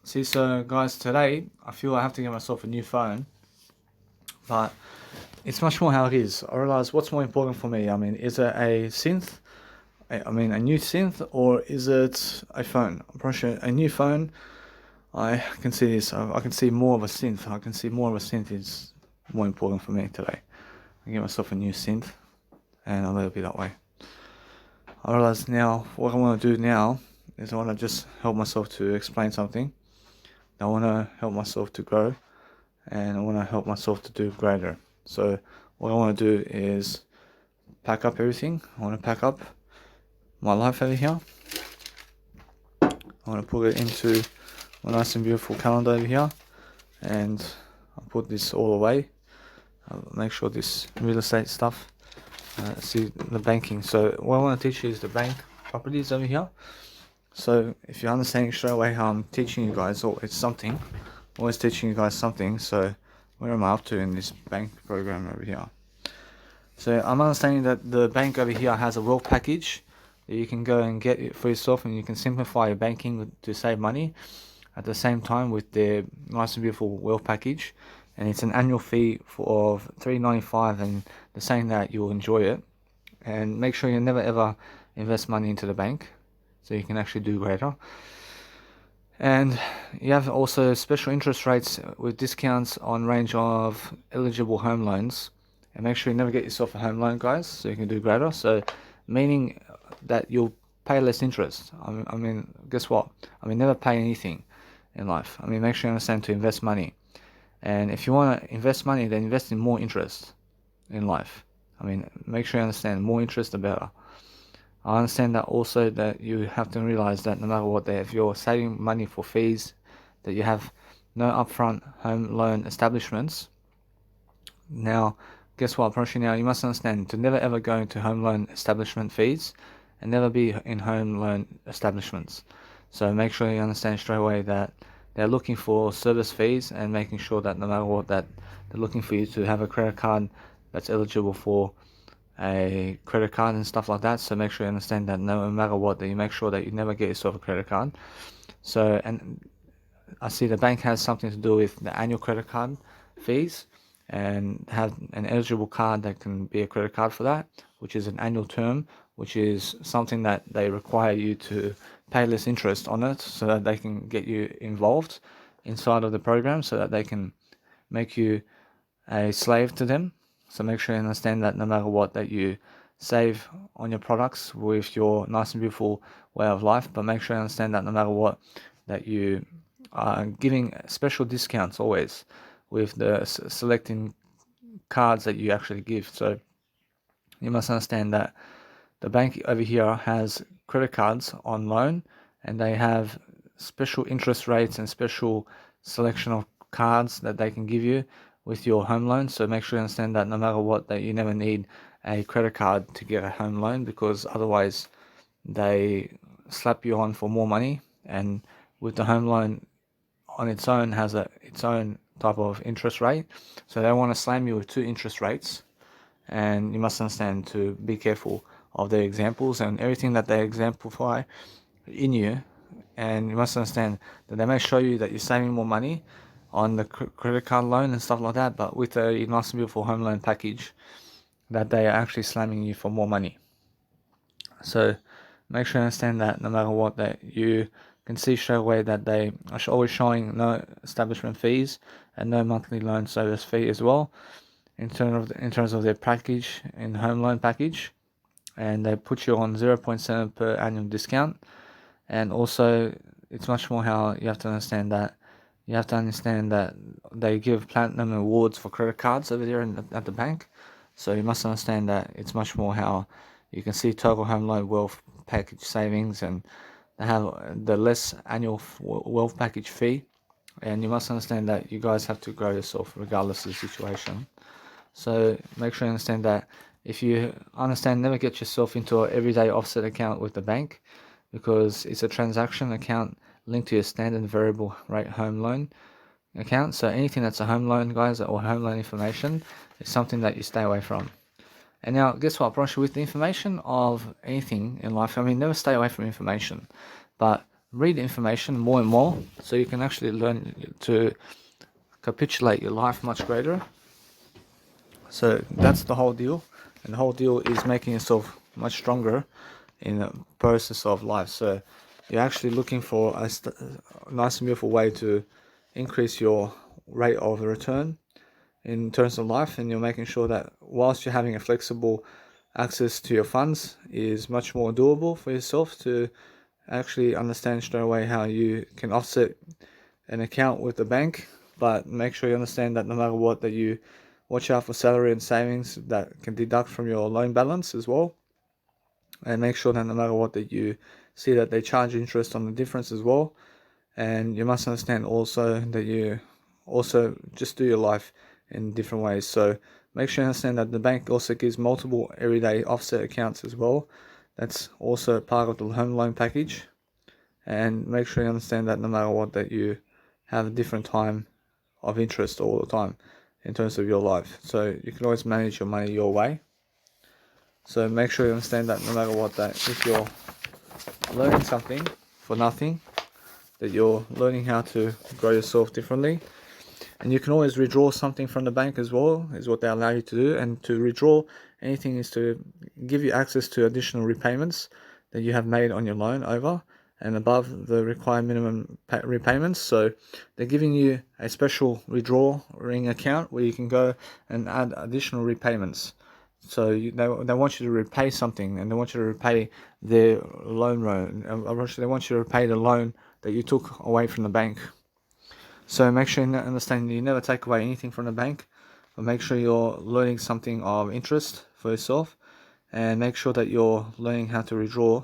See, so guys, today I feel I have to get myself a new phone, but it's much more how it is. I realize what's more important for me. I mean, is it a synth? A new synth, or is it a phone? I'm pretty sure a new phone. I can see this. I can see more of a synth. I can see more of a synth is more important for me today. I get myself a new synth, and I'll let it be that way. I realize now what I want to do now is I want to just help myself to explain something. I want to help myself to grow, and I want to help myself to do greater. So what I want to do is pack up everything. I want to pack up my life over here. I want to put it into a nice and beautiful calendar over here, and I'll put this all away. I'll make sure this real estate stuff, see the banking. So what I want to teach you is the bank properties over here. So if you're understanding straight away how I'm teaching you guys, or it's something, always teaching you guys something. So where am I up to in this bank program over here? So I'm understanding that the bank over here has a wealth package that you can go and get it for yourself, and you can simplify your banking to save money at the same time with their nice and beautiful wealth package. And it's an annual fee of $3.95, and they're saying that you'll enjoy it. And make sure you never ever invest money into the bank, so you can actually do greater. And you have also special interest rates with discounts on range of eligible home loans. And make sure you never get yourself a home loan, guys, so you can do greater. So meaning that you'll pay less interest. I mean, guess what? Never pay anything in life. Make sure you understand to invest money. And if you want to invest money, then invest in more interest in life. Make sure you understand more interest, the better. I understand that also that you have to realize that no matter what, if you're saving money for fees, that you have no upfront home loan establishments. Now, guess what? Now you must understand to never ever go into home loan establishment fees, and never be in home loan establishments. So make sure you understand straight away that they're looking for service fees, and making sure that no matter what, that they're looking for you to have a credit card that's eligible for a credit card and stuff like that. So make sure you understand that no matter what, that you make sure that you never get yourself a credit card. So, and I see the bank has something to do with the annual credit card fees, and have an eligible card that can be a credit card for that, which is an annual term, which is something that they require you to pay less interest on it, so that they can get you involved inside of the program, so that they can make you a slave to them. So make sure you understand that no matter what, that you save on your products with your nice and beautiful way of life, but make sure you understand that no matter what, that you are giving special discounts always with the selecting cards that you actually give. So you must understand that the bank over here has credit cards on loan, and they have special interest rates and special selection of cards that they can give you with your home loan. So make sure you understand that no matter what, that you never need a credit card to get a home loan, because otherwise they slap you on for more money. And with the home loan on its own has its own type of interest rate, so they want to slam you with two interest rates. And you must understand to be careful of their examples and everything that they exemplify in you. And you must understand that they may show you that you're saving more money on the credit card loan and stuff like that, but with a nice and beautiful home loan package, that they are actually slamming you for more money. So make sure you understand that no matter what, that you can see straight away that they are always showing no establishment fees and no monthly loan service fee as well, in terms of their package in home loan package. And they put you on 0.7 per annual discount. And also it's much more how you have to understand that they give platinum awards for credit cards over there at the bank. So you must understand that it's much more how you can see total home loan wealth package savings, and they have the less annual wealth package fee. And you must understand that you guys have to grow yourself regardless of the situation. So make sure you understand that if you understand, never get yourself into an everyday offset account with the bank, because it's a transaction account linked to your standard variable rate home loan account. So anything that's a home loan, guys, or home loan information is something that you stay away from. And now, guess what, with the information of anything in life, never stay away from information, but read information more and more, so you can actually learn to capitulate your life much greater. So that's the whole deal, and the whole deal is making yourself much stronger in the process of life. So you're actually looking for a nice and beautiful way to increase your rate of return in terms of life, and you're making sure that whilst you're having a flexible access to your funds is much more doable for yourself to actually understand straight away how you can offset an account with the bank, but make sure you understand that no matter what, that you watch out for salary and savings that can deduct from your loan balance as well, and make sure that no matter what, that you see that they charge interest on the difference as well. And you must understand also that you also just do your life in different ways. So make sure you understand that the bank also gives multiple everyday offset accounts as well. That's also part of the home loan package. And make sure you understand that no matter what, that you have a different time of interest all the time in terms of your life. So you can always manage your money your way. So make sure you understand that no matter what, that if you're learning something for nothing, that you're learning how to grow yourself differently. And you can always withdraw something from the bank as well, is what they allow you to do. And to withdraw anything is to give you access to additional repayments that you have made on your loan over and above the required minimum repayments. So they're giving you a special withdrawing account where you can go and add additional repayments. So they want you to repay something, and they want you to repay their loan. They want you to repay the loan that you took away from the bank. So make sure you understand you never take away anything from the bank, but make sure you're learning something of interest for yourself, and make sure that you're learning how to withdraw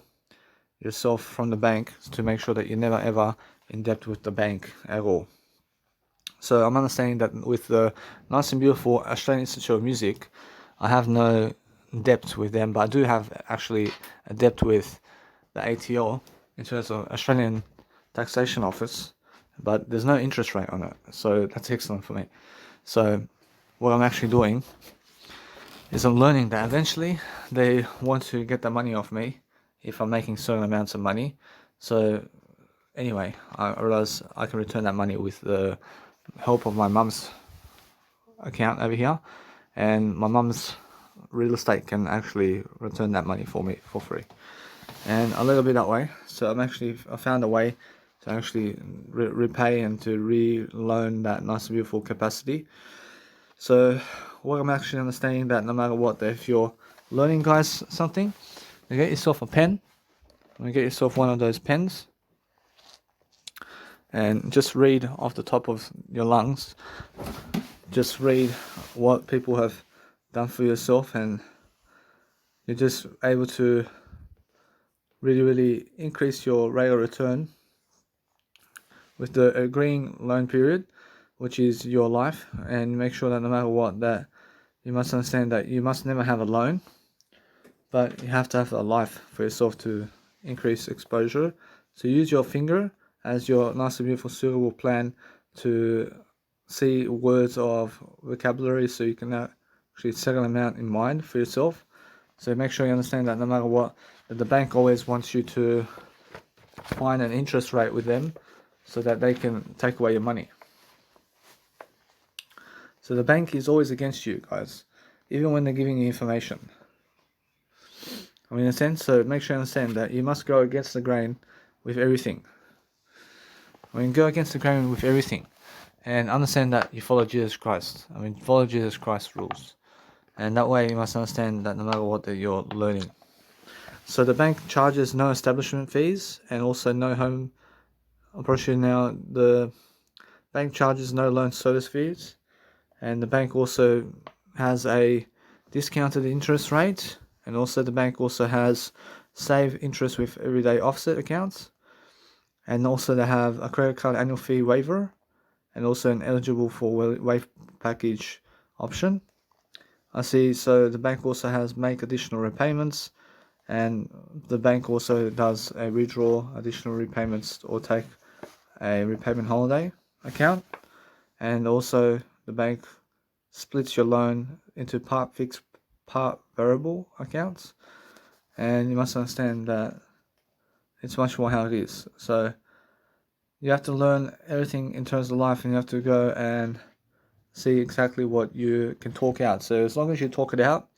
yourself from the bank to make sure that you're never ever in debt with the bank at all. So I'm understanding that with the nice and beautiful Australian Institute of Music, I have no debt with them, but I do have actually a debt with the ATO in terms of Australian Taxation Office, but there's no interest rate on it, so that's excellent for me. So what I'm actually doing is I'm learning that eventually they want to get the money off me if I'm making certain amounts of money. So anyway, I realize I can return that money with the help of my mum's account over here, and my mum's real estate can actually return that money for me for free, and a little bit that way. So I found a way to actually repay and to re-loan that nice and beautiful capacity. So what I'm actually understanding that no matter what, that if you're learning guys something, you get yourself a pen, and get yourself one of those pens, and just read off the top of your lungs. Just read what people have done for yourself, and you're just able to really increase your rate of return with the agreeing loan period, which is your life. And make sure that no matter what, that you must understand that you must never have a loan, but you have to have a life for yourself to increase exposure. So use your finger as your nice and beautiful suitable plan to see words of vocabulary, so you can actually set an amount in mind for yourself. So make sure you understand that no matter what, that the bank always wants you to find an interest rate with them so that they can take away your money. So the bank is always against you guys, even when they're giving you information. I mean, in a sense, so make sure you understand that you must go against the grain with everything. I mean, go against the grain with everything, and understand that you follow Jesus Christ. I mean, follow Jesus Christ's rules, and that way you must understand that no matter what that you're learning. So the bank charges no establishment fees, and also no home. Unfortunately, now the bank charges no loan service fees, and the bank also has a discounted interest rate, and also the bank also has save interest with everyday offset accounts, and also they have a credit card annual fee waiver, and also an eligible for waive package option. I see. So the bank also has make additional repayments, and the bank also does a withdraw additional repayments or take a repayment holiday account, and also the bank splits your loan into part fixed, part variable accounts. And you must understand that it's much more how it is. So you have to learn everything in terms of life, and you have to go and see exactly what you can talk out. So as long as you talk it out,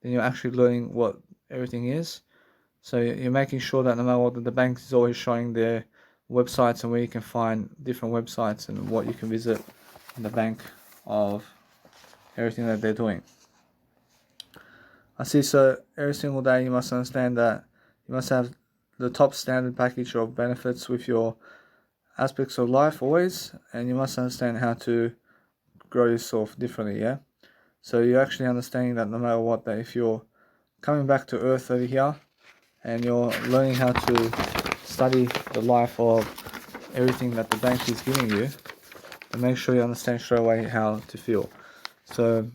then you're actually learning what everything is. So you're making sure that no matter what, the bank is always showing their websites and where you can find different websites and what you can visit in the bank of everything that they're doing. I see. So every single day you must understand that you must have the top standard package of benefits with your aspects of life always, and you must understand how to grow yourself differently. Yeah. So you're actually understanding that no matter what, that if you're coming back to earth over here and you're learning how to study the life of everything that the bank is giving you, and make sure you understand straight away how to feel. So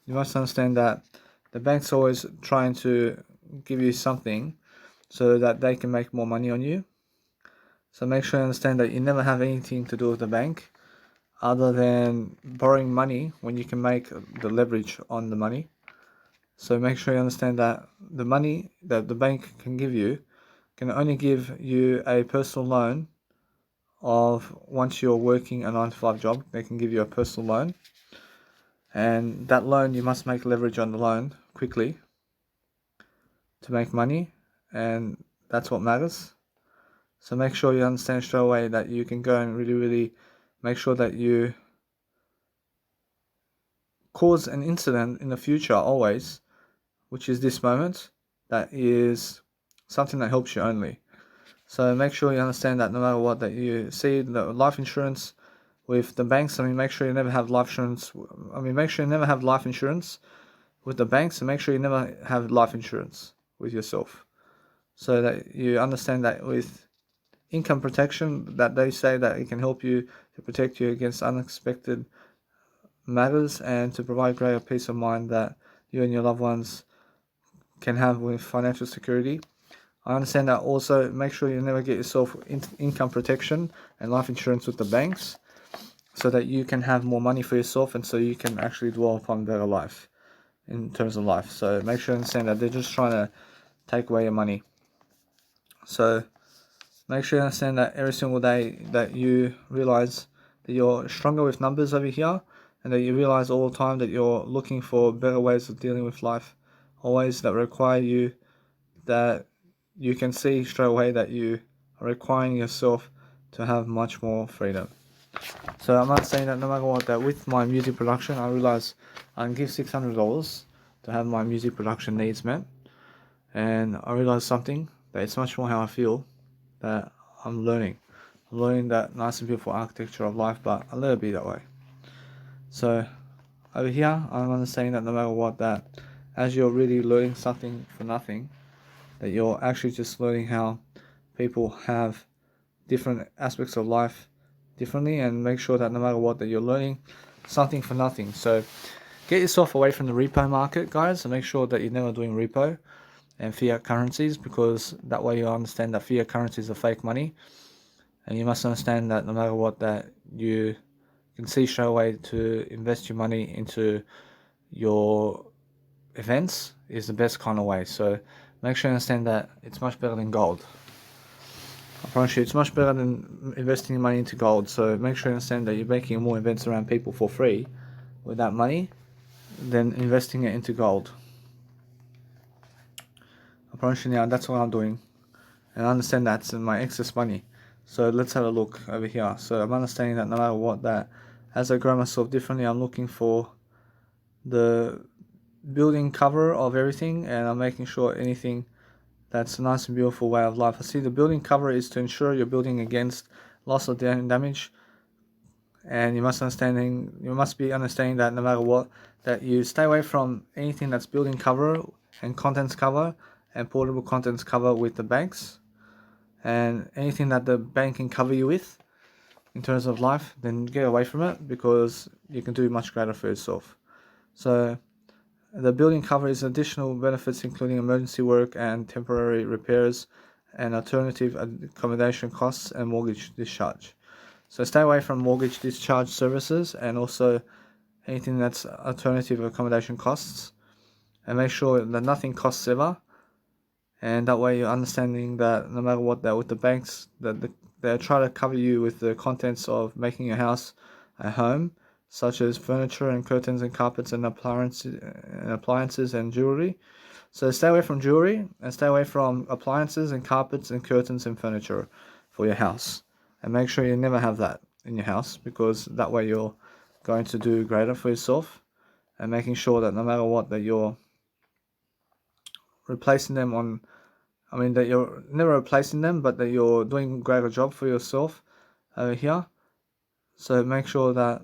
you must understand that the bank's always trying to give you something so that they can make more money on you. So make sure you understand that you never have anything to do with the bank other than borrowing money when you can make the leverage on the money. So make sure you understand that the money that the bank can give you can only give you a personal loan of once you're working a 9 to 5 job. They can give you a personal loan, and that loan you must make leverage on the loan quickly to make money, and that's what matters. So make sure you understand straight away that you can go and really make sure that you cause an incident in the future always, which is this moment, that is something that helps you only. So make sure you understand that no matter what, that you see the life insurance with the banks. Make sure you never have life insurance. Make sure you never have life insurance with the banks, and make sure you never have life insurance with yourself. So that you understand that with income protection, that they say that it can help you to protect you against unexpected matters and to provide greater peace of mind that you and your loved ones can have with financial security. I understand that also. Make sure you never get yourself income protection and life insurance with the banks, so that you can have more money for yourself and so you can actually dwell upon better life in terms of life. So make sure you understand that they're just trying to take away your money. So make sure you understand that every single day that you realize that you're stronger with numbers over here, and that you realize all the time that you're looking for better ways of dealing with life, always that require you, that you can see straight away that you are requiring yourself to have much more freedom. So I'm not saying that no matter what, that with my music production, I realize I can give $600 to have my music production needs met, and I realize something, that it's much more how I feel, that I'm learning that nice and beautiful architecture of life, but I'll let it be that way. So over here, I'm understanding that no matter what, that as you're really learning something for nothing, that you're actually just learning how people have different aspects of life differently, and make sure that no matter what, that you're learning something for nothing. So get yourself away from the repo market, guys, and make sure that you're never doing repo and fiat currencies, because that way you understand that fiat currencies are fake money, and you must understand that no matter what, that you can see straight away to invest your money into your events is the best kind of way. So make sure you understand that it's much better than gold. I promise you, it's much better than investing your money into gold. So make sure you understand that you're making more events around people for free with that money than investing it into gold. I promise you now, that's what I'm doing. And I understand that's in my excess money. So let's have a look over here. So I'm understanding that no matter what, that as I grow myself differently, I'm looking for the building cover of everything, and I'm making sure anything that's a nice and beautiful way of life. I see the building cover is to ensure you're building against loss or damage, and you must be understanding that no matter what, that you stay away from anything that's building cover and contents cover and portable contents cover with the banks, and anything that the bank can cover you with in terms of life, then get away from it, because you can do much greater for yourself. So the building cover is additional benefits including emergency work and temporary repairs and alternative accommodation costs and mortgage discharge. So stay away from mortgage discharge services and also anything that's alternative accommodation costs, and make sure that nothing costs ever, and that way you're understanding that no matter what, that with the banks, they try to cover you with the contents of making your house a home, such as furniture and curtains and carpets and appliances and jewelry. So stay away from jewelry and stay away from appliances and carpets and curtains and furniture for your house. And make sure you never have that in your house, because that way you're going to do greater for yourself, and making sure that no matter what, that you're replacing them on, that you're never replacing them, but that you're doing a greater job for yourself over here. So make sure that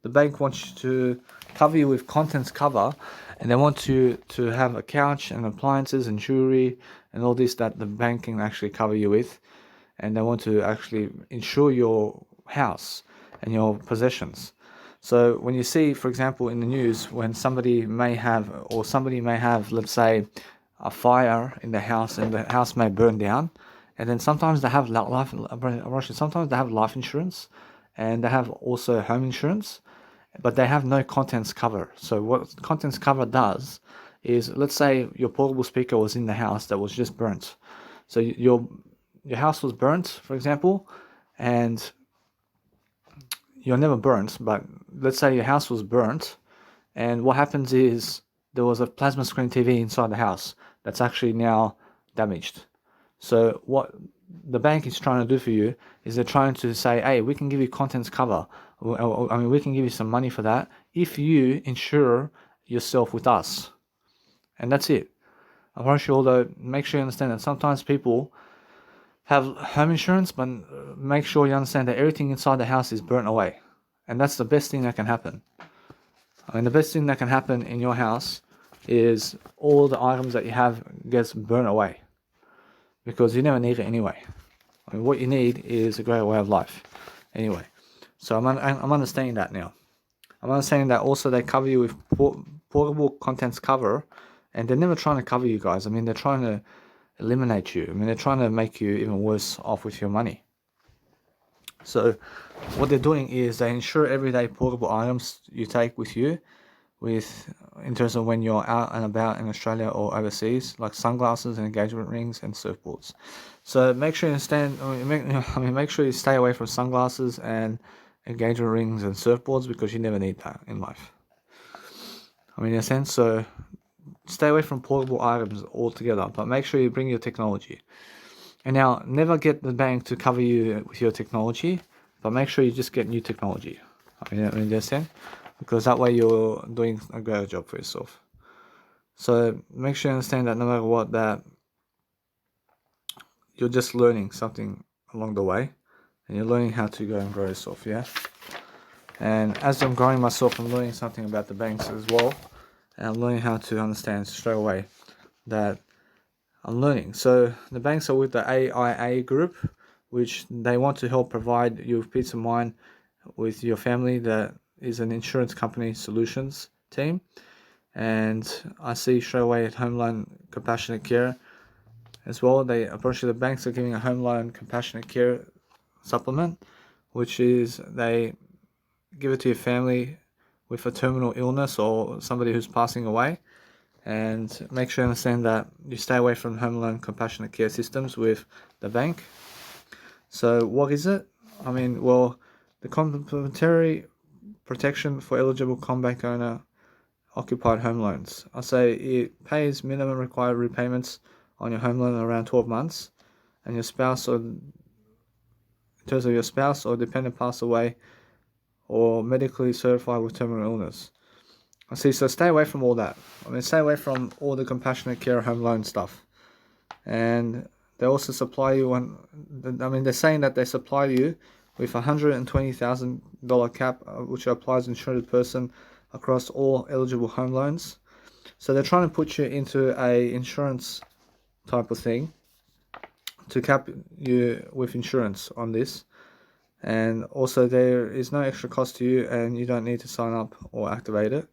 the bank wants you to cover you with contents cover, and they want you to have a couch and appliances and jewelry and all this that the bank can actually cover you with, and they want to actually insure your house and your possessions. So when you see, for example, in the news, when somebody may have, let's say, a fire in the house and the house may burn down, and then sometimes they have sometimes they have life insurance, and they have also home insurance, but they have no contents cover. So what contents cover does is, let's say your portable speaker was in the house that was just burnt. So your house was burnt, for example, and you're never burnt, but let's say your house was burnt, and what happens is there was a plasma screen TV inside the house that's actually now damaged. So what the bank is trying to do for you is they're trying to say, hey, we can give you contents cover. We can give you some money for that if you insure yourself with us. And that's it. I want you all to make sure you understand that sometimes people have home insurance, but make sure you understand that everything inside the house is burnt away. And that's the best thing that can happen. The best thing that can happen in your house is all the items that you have gets burnt away, because you never need it anyway. What you need is a great way of life anyway. So I'm understanding that now. I'm understanding that also they cover you with portable contents cover, and they're never trying to cover you guys. They're trying to eliminate you. They're trying to make you even worse off with your money. So what they're doing is they insure everyday portable items you take with you, in terms of when you're out and about in Australia or overseas, like sunglasses and engagement rings and surfboards. So make sure you make sure you stay away from sunglasses and engagement rings and surfboards, because you never need that in life. In a sense, so stay away from portable items altogether, but make sure you bring your technology. And now, never get the bank to cover you with your technology, but make sure you just get new technology. Understand? Because that way you're doing a greater job for yourself. So make sure you understand that no matter what, that you're just learning something along the way, and you're learning how to go and grow yourself, yeah? And as I'm growing myself, I'm learning something about the banks as well, and I'm learning how to understand straight away that I'm learning. So the banks are with the AIA group, which they want to help provide you with peace of mind with your family. That is an insurance company solutions team. And I see straight away at Home Loan Compassionate Care as well. They approach the banks are giving a Home Loan Compassionate Care supplement, which is they give it to your family with a terminal illness or somebody who's passing away. And make sure you understand that you stay away from home loan compassionate care systems with the bank. So what is it? The complementary protection for eligible CommBank owner occupied home loans. I say it pays minimum required repayments on your home loan around 12 months, and your spouse, or in terms of your spouse or dependent pass away or medically certified with terminal illness. I see, so stay away from all that. Stay away from all the compassionate care home loan stuff. And they also supply you they're saying that they supply you with $120,000 cap, which applies insured person across all eligible home loans. So they're trying to put you into a insurance type of thing to cap you with insurance on this. And also there is no extra cost to you, and you don't need to sign up or activate it.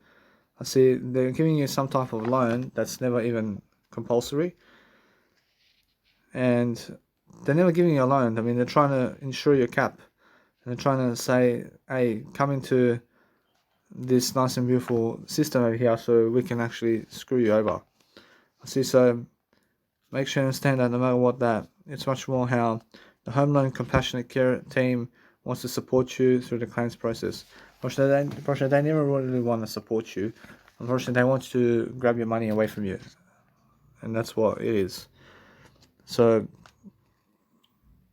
I see they're giving you some type of loan that's never even compulsory, and they're never giving you a loan. They're trying to insure your cap, and they're trying to say, hey, come into this nice and beautiful system over here so we can actually screw you over. I see, so make sure you understand that no matter what, that it's much more how the home loan compassionate care team wants to support you through the claims process. Unfortunately, they never really want to support you. Unfortunately, they want to grab your money away from you, and that's what it is. So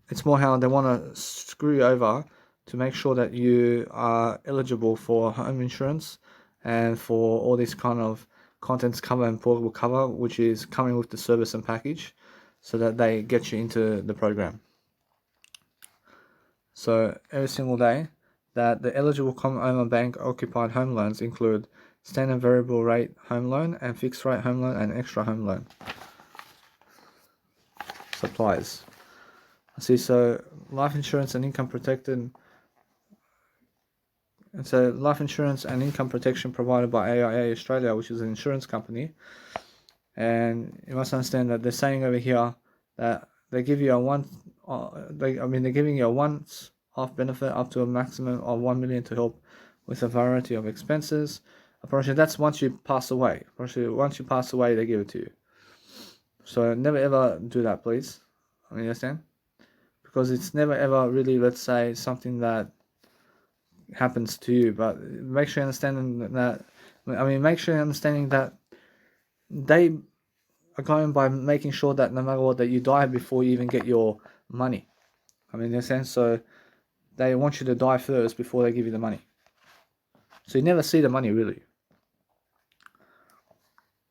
it's more how they want to screw you over to make sure that you are eligible for home insurance and for all this kind of contents cover and portable cover, which is coming with the service and package, so that they get you into the program. So every single day, that the eligible common owner bank occupied home loans include standard variable rate home loan and fixed rate home loan and extra home loan. Supplies. I see. So life insurance and income protected. And so life insurance and income protection provided by AIA Australia, which is an insurance company. And you must understand that they're saying over here that they give you they're giving you a once-off benefit up to a maximum of 1 million to help with a variety of expenses. Apparently, that's once you pass away. Apparently, once you pass away, they give it to you. So never ever do that, please. I mean, understand? Because it's never ever really, let's say, something that happens to you. But make sure you understand that. Make sure you're understanding that they are going by making sure that no matter what, that you die before you even get your money. I mean, in a sense, so they want you to die first before they give you the money. So you never see the money really.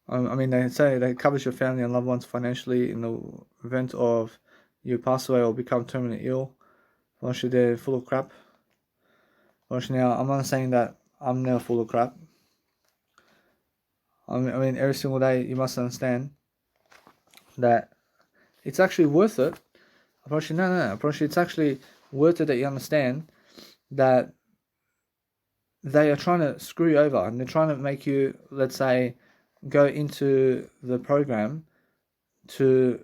They say that covers your family and loved ones financially in the event of you pass away or become terminally ill. Unfortunately, they're full of crap. Unfortunately, now, I'm not saying that I'm never full of crap. Every single day you must understand that it's actually worth it. Unfortunately, no. Unfortunately, it's actually worth it that you understand that they are trying to screw you over and they're trying to make you, let's say, go into the program to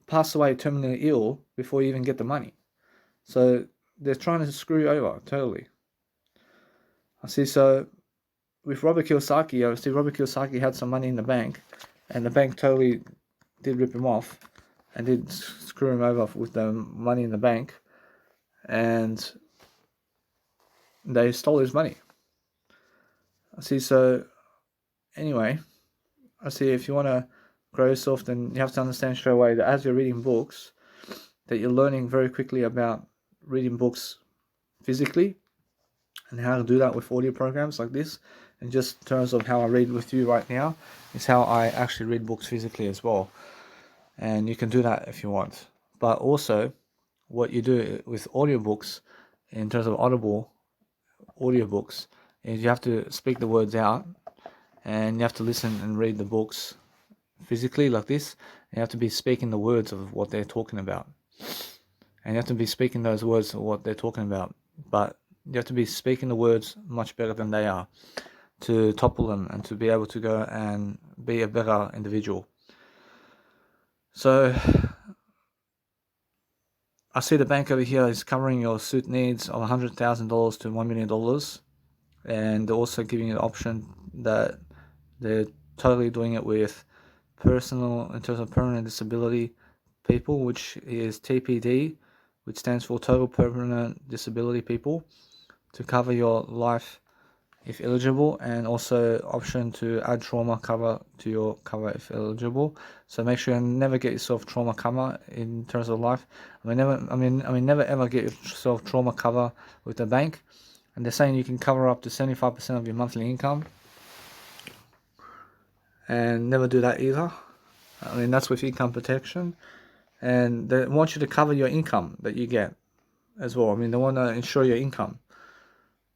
pass away terminally ill before you even get the money. So they're trying to screw you over totally. I see. So with Robert Kiyosaki, obviously Robert Kiyosaki had some money in the bank, and the bank totally did rip him off and did screw him over with the money in the bank, and they stole his money. I see. So anyway, I see, if you want to grow yourself, then you have to understand straight away that as you're reading books, that you're learning very quickly about reading books physically and how to do that with audio programs like this. And just in terms of how I read with you right now, is how I actually read books physically as well. And you can do that if you want. But also, what you do with audiobooks, in terms of Audible audiobooks, is you have to speak the words out, and you have to listen and read the books physically like this. You have to be speaking the words of what they're talking about, and you have to be speaking those words of what they're talking about, but you have to be speaking the words much better than they are to topple them and to be able to go and be a better individual. So I see the bank over here is covering your suit needs of $100,000 to $1 million, and they're also giving you the option that they're totally doing it with personal, in terms of permanent disability people, which is TPD, which stands for Total Permanent Disability People, to cover your life if eligible, and also option to add trauma cover to your cover if eligible. So make sure you never get yourself trauma cover in terms of life. Never ever get yourself trauma cover with the bank. And they're saying you can cover up to 75% of your monthly income, and never do that either. That's with income protection, and they want you to cover your income that you get as well. They want to insure your income.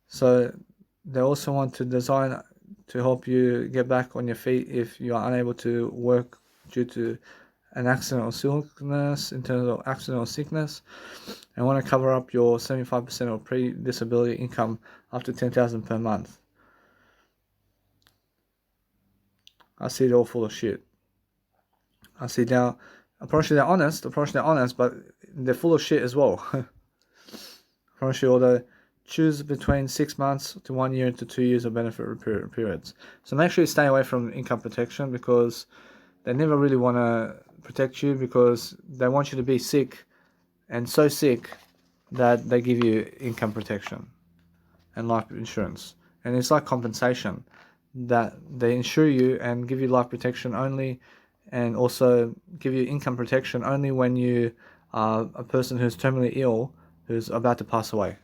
So they also want to design to help you get back on your feet if you are unable to work due to an accident or sickness, in terms of accident or sickness, and want to cover up your 75% of pre-disability income up to $10,000 per month. I see it all full of shit. I see now, apparently they're honest, but they're full of shit as well. Apparently, although choose between 6 months to 1 year to 2 years of benefit periods. So make sure you stay away from income protection, because they never really want to protect you because they want you to be sick, and so sick that they give you income protection and life insurance. And it's like compensation, that they insure you and give you life protection only, and also give you income protection only when you are a person who's terminally ill, who's about to pass away.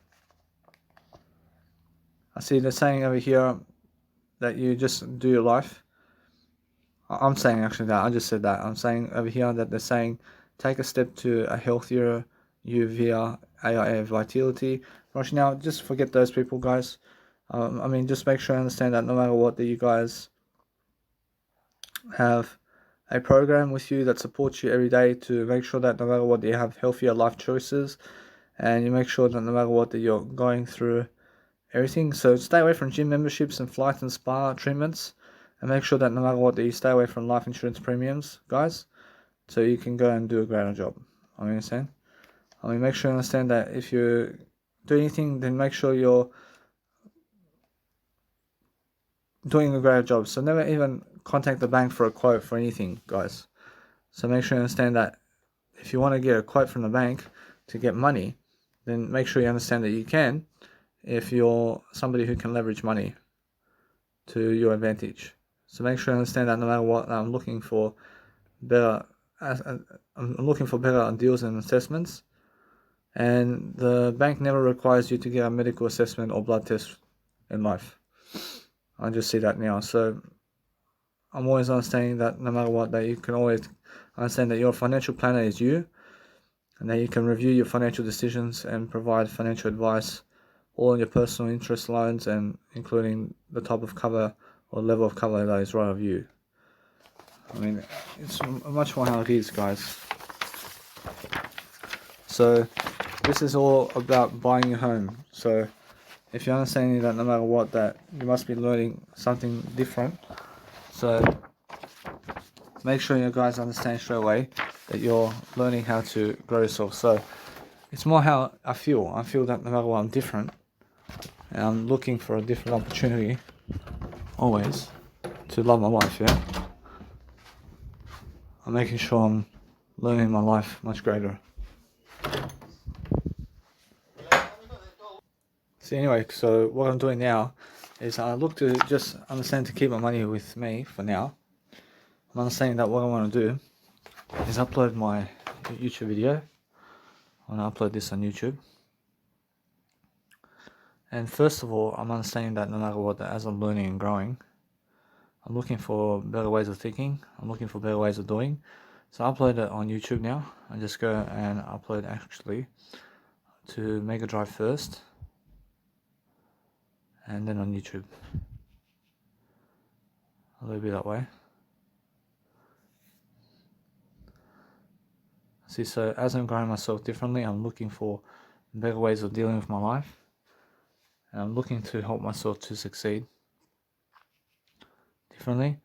I see they're saying over here that you just do your life. I'm saying actually that, I just said that. I'm saying over here that they're saying take a step to a healthier you via AIA Vitality. Right now, just forget those people, guys. I mean, just make sure you understand that no matter what, that you guys have a program with you that supports you every day to make sure that no matter what, you have healthier life choices, and you make sure that no matter what, that you're going through everything. So stay away from gym memberships and flight and spa treatments, and make sure that no matter what, that you stay away from life insurance premiums, guys, so you can go and do a greater job. I understand. I mean, make sure you understand that if you do anything, then make sure you're doing a great job. So never even contact the bank for a quote for anything, guys. So make sure you understand that if you want to get a quote from the bank to get money, then make sure you understand that you can, if you're somebody who can leverage money to your advantage. So make sure you understand that no matter what, I'm looking for better. I'm looking for better deals and assessments, and the bank never requires you to get a medical assessment or blood test in life. I just see that now. So I'm always understanding that no matter what, that you can always understand that your financial planner is you, and that you can review your financial decisions and provide financial advice, all on your personal interest loans, and including the type of cover or level of cover that is right of you. I mean, it's much more how it is, guys. So this is all about buying your home. So if you're understanding that no matter what, that you must be learning something different, so make sure you guys understand straight away that you're learning how to grow yourself. So it's more how I feel that no matter what, I'm different, and I'm looking for a different opportunity always to love my life. Yeah, I'm making sure I'm learning my life much greater. So anyway, so what I'm doing now is I look to just understand to keep my money with me for now. I'm understanding that what I want to do is upload my YouTube video. I want to upload this on YouTube. And first of all, I'm understanding that no matter what, that as I'm learning and growing, I'm looking for better ways of thinking. I'm looking for better ways of doing. So I upload it on YouTube now. I just go and upload actually to Mega Drive first, and then on YouTube. A little bit that way. See, so as I'm growing myself differently, I'm looking for better ways of dealing with my life, and I'm looking to help myself to succeed differently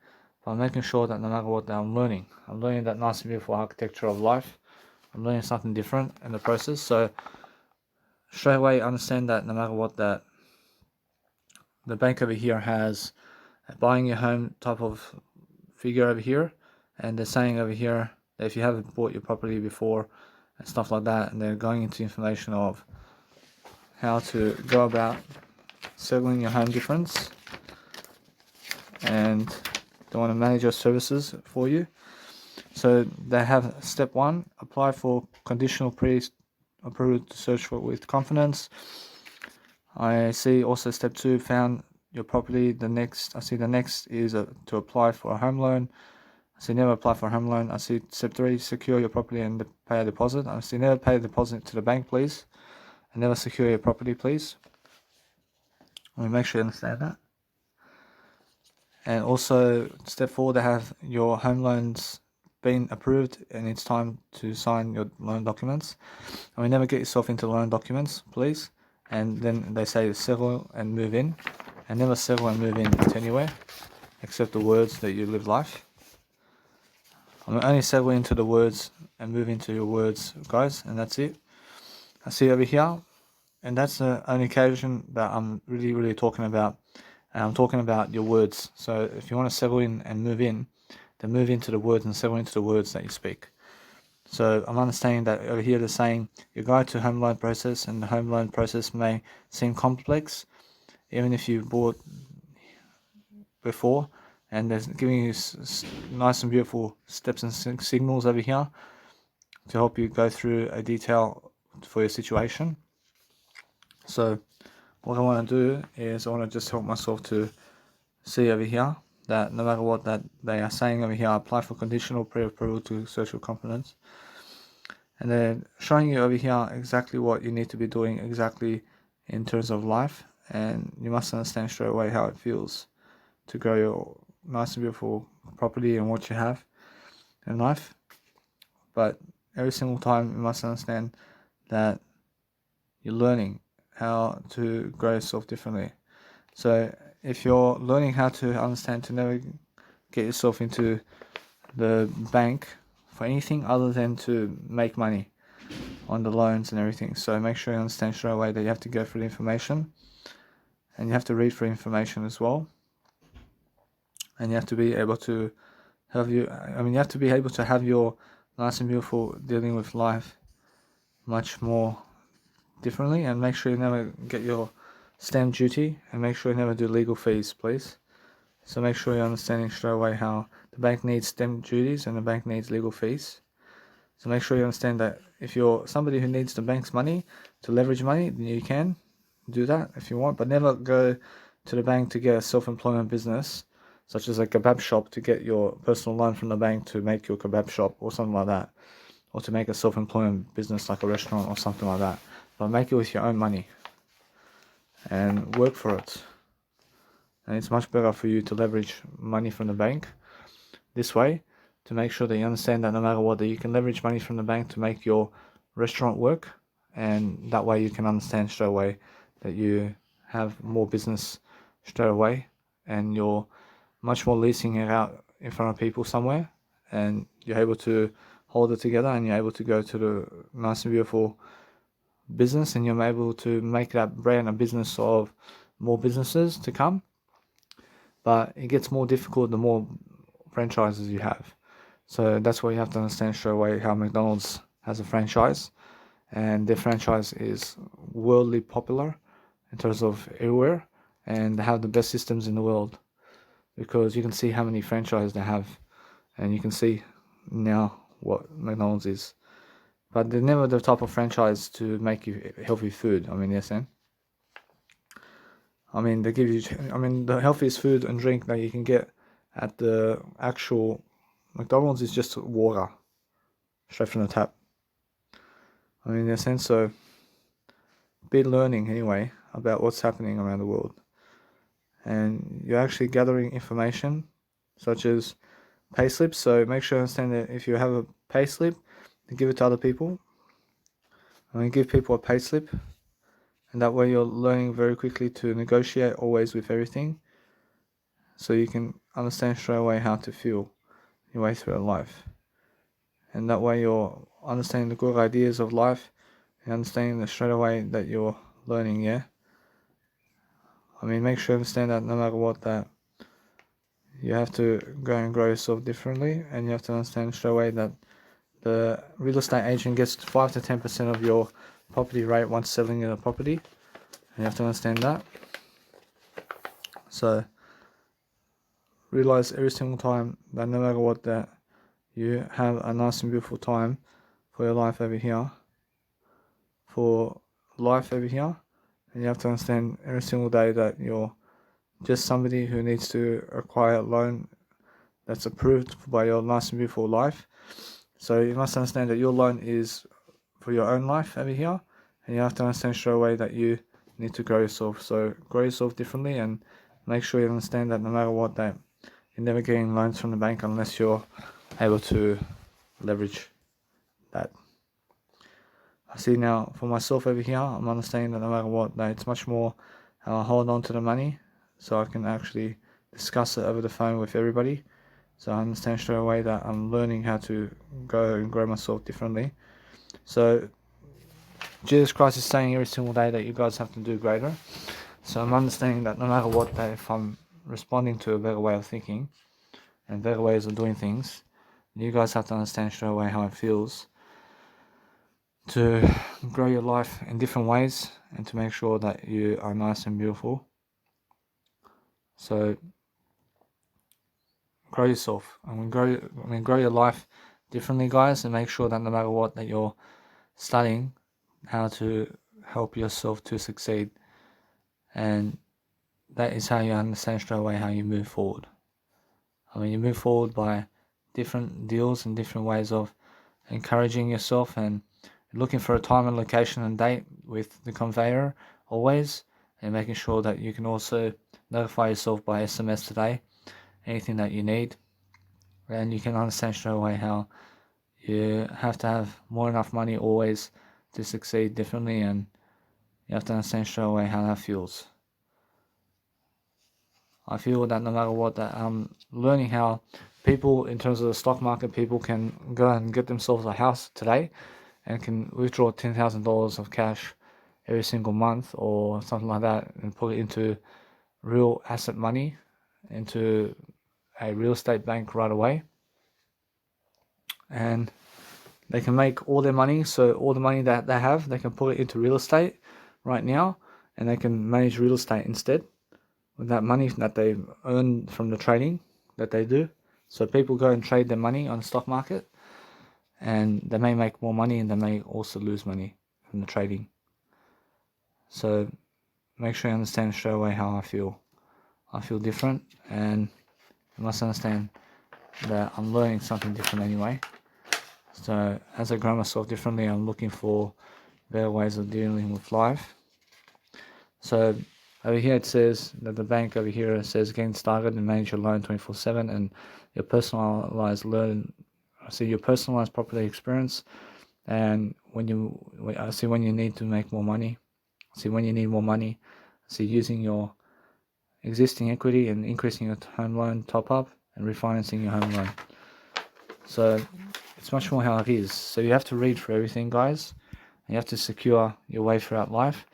by making sure that no matter what, that I'm learning that nice and beautiful architecture of life. I'm learning something different in the process. So straight away understand that no matter what, that the bank over here has a buying your home type of figure over here, and they're saying over here that if you haven't bought your property before and stuff like that, and they're going into information of how to go about settling your home difference, and they want to manage your services for you. So they have step 1, apply for conditional pre-approved to search for with confidence. I see also step 2, found your property. I see the next is to apply for a home loan. I see never apply for a home loan. I see step 3, secure your property and pay a deposit. I see never pay a deposit to the bank, please, and never secure your property, please. Let me make sure you understand that. And also step 4, they have your home loans been approved, and it's time to sign your loan documents. I mean, never get yourself into loan documents, please. And then they say settle and move in, and never settle and move in to anywhere except the words that you live life. I'm only settle into the words and move into your words, guys, and that's it. I see over here, and that's the only occasion that I'm really talking about. And I'm talking about your words. So if you want to settle in and move in, they move into the words and settle into the words that you speak. So I'm understanding that over here they're saying your guide to home loan process, and the home loan process may seem complex, even if you bought before, and they're giving you nice and beautiful steps and signals over here to help you go through a detail for your situation. So what I want to do is I want to just help myself to see over here that no matter what that they are saying over here, apply for conditional pre-approval to social competence, and then showing you over here exactly what you need to be doing exactly in terms of life, and you must understand straight away how it feels to grow your nice and beautiful property and what you have in life. But every single time you must understand that you're learning how to grow yourself differently. So if you're learning how to understand to never get yourself into the bank for anything other than to make money on the loans and everything, so make sure you understand straight away that you have to go through the information, and you have to read through information as well, and you have to be able to you have to be able to have your nice and beautiful dealing with life much more differently, and make sure you never get your stamp duty, and make sure you never do legal fees, please. So make sure you're understanding straight away how the bank needs stamp duties and the bank needs legal fees. So make sure you understand that if you're somebody who needs the bank's money to leverage money, then you can do that if you want, but never go to the bank to get a self-employment business, such as a kebab shop, to get your personal loan from the bank to make your kebab shop or something like that, or to make a self-employment business like a restaurant or something like that. But make it with your own money and work for it. And it's much better for you to leverage money from the bank this way, to make sure that you understand that no matter what, that you can leverage money from the bank to make your restaurant work, and that way you can understand straight away that you have more business straight away, and you're much more leasing it out in front of people somewhere, and you're able to hold it together, and you're able to go to the nice and beautiful business, and you're able to make that brand a business of more businesses to come. But it gets more difficult the more franchises you have. So that's why you have to understand straight away how McDonald's has a franchise, and their franchise is worldly popular in terms of everywhere, and they have the best systems in the world, because you can see how many franchises they have, and you can see now what McDonald's is. But they're never the type of franchise to make you healthy food. I mean, yes, and I mean, they give you, the healthiest food and drink that you can get at the actual McDonald's is just water, straight from the tap. I mean, in a sense, so be learning anyway about what's happening around the world. And you're actually gathering information, such as payslips. So make sure you understand that if you have a payslip, then give it to other people. I mean, give people a payslip, and that way you're learning very quickly to negotiate always with everything, so you can understand straight away how to feel your way through life. And that way you're understanding the good ideas of life, and understanding that straight away that you're learning, yeah? I mean, make sure you understand that no matter what, that you have to go and grow yourself differently, and you have to understand straight away that the real estate agent gets 5 to 10% of your property rate once selling a property, and you have to understand that. So realize every single time that no matter what, that you have a nice and beautiful time for your life over here, and you have to understand every single day that you're just somebody who needs to acquire a loan that's approved by your nice and beautiful life. So you must understand that your loan is for your own life over here, and you have to understand straight away that you need to grow yourself. So grow yourself differently, and make sure you understand that no matter what, that you're never getting loans from the bank unless you're able to leverage that. I see now for myself over here, I'm understanding that no matter what, that it's much more hold on to the money, so I can actually discuss it over the phone with everybody. So I understand straight away that I'm learning how to go and grow myself differently. So Jesus Christ is saying every single day that you guys have to do greater. So I'm understanding that no matter what, that if I'm responding to a better way of thinking, and better ways of doing things, you guys have to understand straight away how it feels to grow your life in different ways and to make sure that you are nice and beautiful. So grow yourself. Grow your life differently, guys, and make sure that no matter what that you're studying, how to help yourself to succeed. And that is how you understand straight away how you move forward. You move forward by different deals and different ways of encouraging yourself and looking for a time and location and date with the conveyor always, and making sure that you can also notify yourself by SMS today anything that you need. And you can understand straight away how you have to have more enough money always to succeed differently, and you have to understand straight away how that feels. I feel that no matter what, that I'm learning how people, in terms of the stock market, people can go and get themselves a house today and can withdraw $10,000 of cash every single month or something like that and put it into real asset money, into a real estate bank right away. And they can make all their money, so all the money that they have, they can put it into real estate right now, and they can manage real estate instead with that money that they earn from the trading that they do. So people go and trade their money on the stock market, and they may make more money and they may also lose money from the trading. So make sure you understand straight away how I feel. I feel different, and you must understand that I'm learning something different anyway. So as I grow myself differently, I'm looking for better ways of dealing with life. So over here it says that the bank over here says getting started and manage your loan 24/7 and your personalized learn. So your personalized property experience, and when you need to make more money, when you need more money, using your existing equity and increasing your home loan top up and refinancing your home loan. So it's much more how it is. So you have to read for everything, guys. And you have to secure your way throughout life.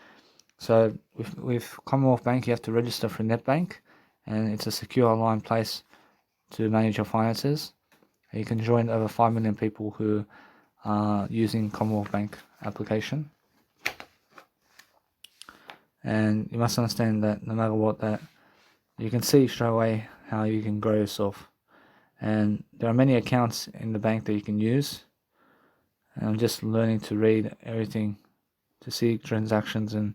So with Commonwealth Bank, you have to register for NetBank, and it's a secure online place to manage your finances. And you can join over 5 million people who are using Commonwealth Bank application. And you must understand that no matter what, that you can see straight away how you can grow yourself. And there are many accounts in the bank that you can use. And I'm just learning to read everything, to see transactions, and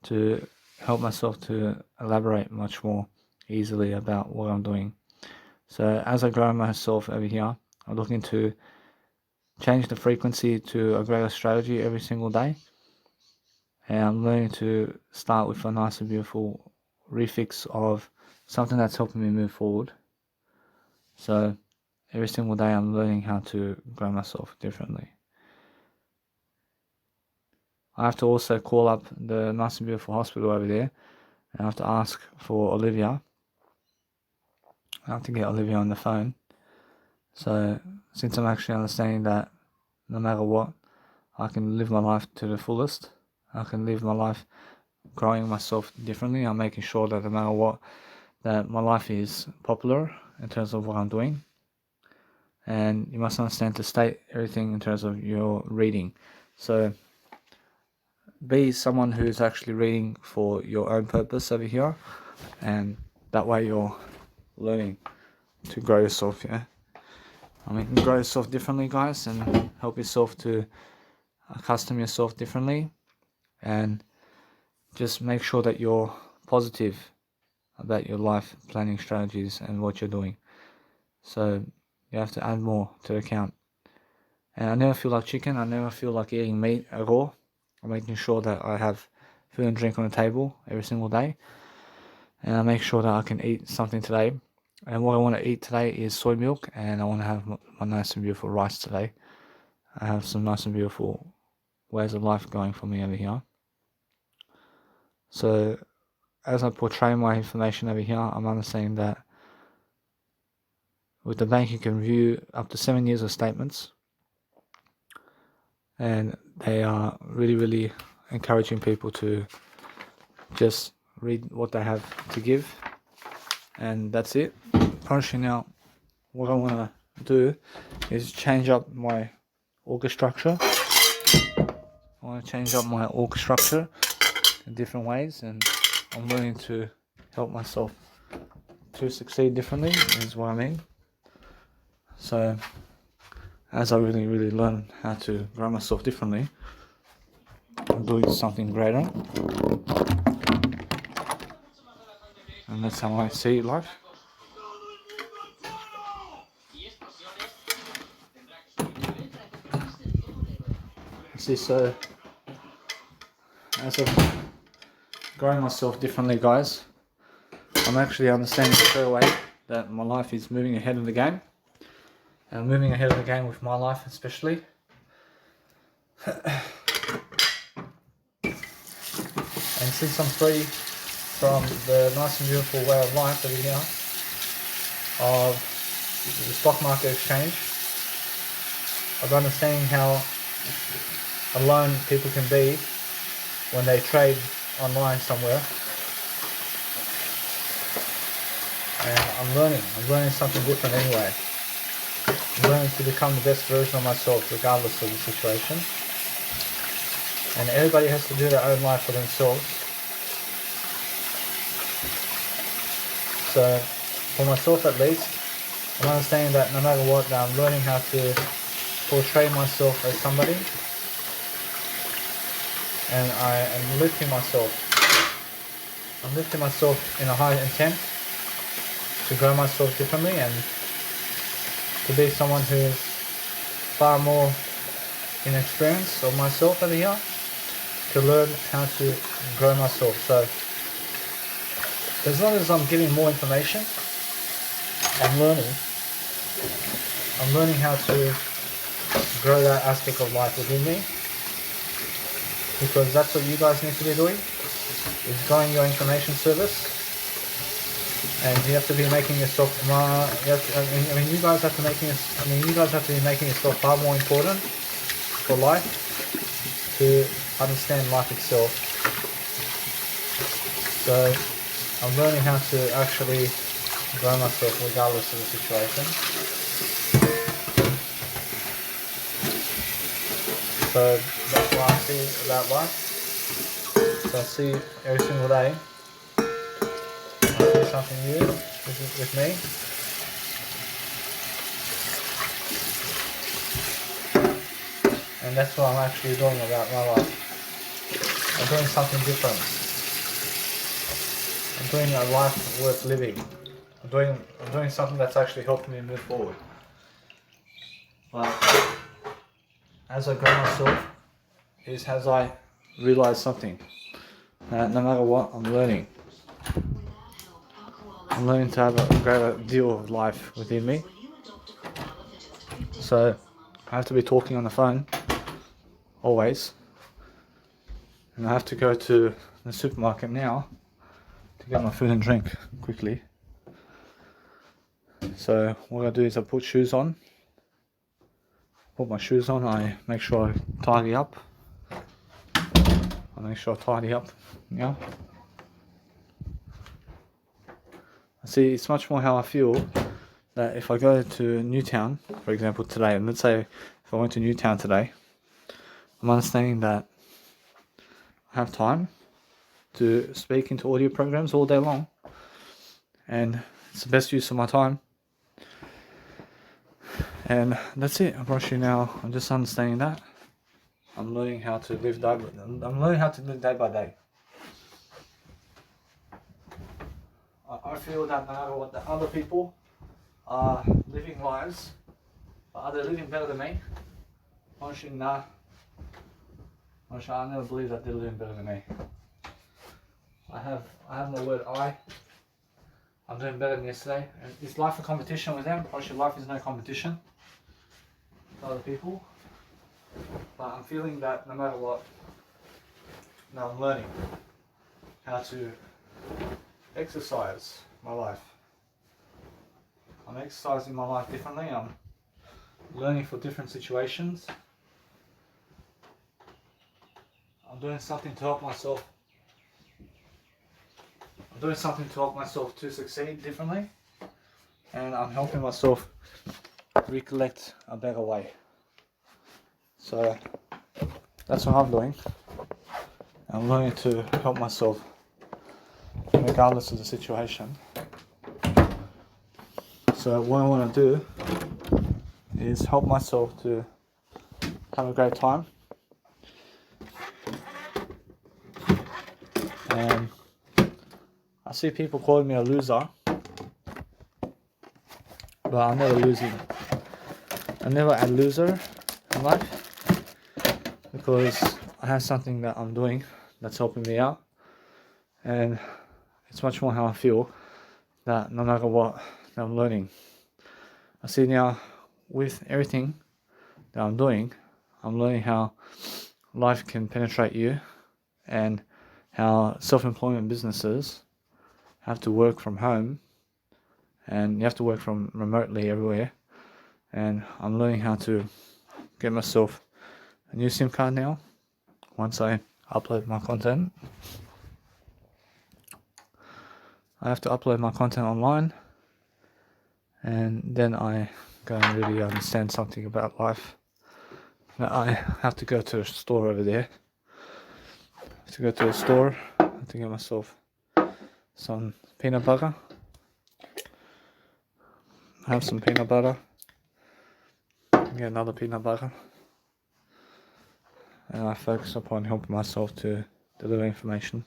to help myself to elaborate much more easily about what I'm doing. So as I grow myself over here, I'm looking to change the frequency to a greater strategy every single day. And I'm learning to start with a nice and beautiful refix of something that's helping me move forward. So every single day I'm learning how to grow myself differently. I have to also call up the nice and beautiful hospital over there, and I have to ask for Olivia. I have to get Olivia on the phone. So since I'm actually understanding that no matter what, I can live my life to the fullest, I can live my life growing myself differently. I'm making sure that no matter what, that my life is popular in terms of what I'm doing. And you must understand to state everything in terms of your reading. So be someone who's actually reading for your own purpose over here, and that way you're learning to grow yourself. Grow yourself differently, guys, and help yourself to accustom yourself differently, and just make sure that you're positive about your life planning strategies and what you're doing. So you have to add more to the account. And I never feel like chicken. I never feel like eating meat at all. I'm making sure that I have food and drink on the table every single day. And I make sure that I can eat something today. And what I want to eat today is soy milk, and I want to have my nice and beautiful rice today. I have some nice and beautiful ways of life going for me over here. So as I portray my information over here, I'm understanding that with the bank you can view up to 7 years of statements, and they are really encouraging people to just read what they have to give, and that's it. Punishing now what I want to do is change up my org structure. I want to change up my org structure in different ways, and I'm learning to help myself to succeed differently, is what I mean. So as I really learn how to grow myself differently, I'm doing something greater, and that's how I see life. See, so as I'm growing myself differently, guys, I'm actually understanding straight away that my life is moving ahead of the game. And I'm moving ahead of the game with my life especially. And since I'm free from the nice and beautiful way of life over here of the stock market exchange, of understanding how alone people can be when they trade online somewhere, and I'm learning something different anyway. I'm learning to become the best version of myself regardless of the situation. And everybody has to do their own life for themselves. So for myself at least, I'm understanding that no matter what, I'm learning how to portray myself as somebody, and I am lifting myself. I'm lifting myself in a high intent to grow myself differently and to be someone who's far more inexperienced of myself over here, to learn how to grow myself. So as long as I'm getting more information, I'm learning how to grow that aspect of life within me, because that's what you guys need to be doing, is growing your information service. And you have to be making yourself you guys have to be making yourself far more important for life, to understand life itself. So I'm learning how to actually grow myself regardless of the situation. So that's what I see about life. So I see every single day I see something new with me. And that's what I'm actually doing about my life. I'm doing something different. I'm doing a life worth living. I'm doing something that's actually helping me move forward. But as I grow myself, is as I realize something. No matter what, I'm learning. I'm learning to have a greater deal of life within me. So I have to be talking on the phone always. And I have to go to the supermarket now to get my food and drink quickly. So what I do is I put shoes on. Put my shoes on, I make sure I tidy up. Yeah. See, it's much more how I feel that if I go to Newtown, for example, today, and let's say if I went to Newtown today, I'm understanding that I have time to speak into audio programs all day long, and it's the best use of my time. And that's it. I'm just understanding that. I'm learning how to live day by day. I feel that no matter what the other people are living lives, are they living better than me? Honestly, nah. Honestly, I never believe that they're living better than me. I have my word I'm doing better than yesterday. And is life a competition with them? Honestly, life is no competition with other people. But I'm feeling that no matter what, now I'm learning how to exercise my life. I'm exercising my life differently. I'm learning for different situations. I'm doing something to help myself. I'm doing something to help myself to succeed differently. and I'm helping myself recollect a better way. So that's what I'm doing. I'm learning to help myself regardless of the situation. So what I want to do is help myself to have a great time. And I see people calling me a loser, but I'm never losing. I'm never a loser in life because I have something that I'm doing that's helping me out, and it's much more how I feel that no matter what that I'm learning. I see now with everything that I'm doing, I'm learning how life can penetrate you and how self-employment businesses have to work from home and you have to work from remotely everywhere. And I'm learning how to get myself a new SIM card now once I upload my content. I have to upload my content online, and then I go and really understand something about life. Now I have to go to a store over there. I have to go to a store to get myself some peanut butter. I have some peanut butter. Get another peanut butter. And I focus upon helping myself to deliver information.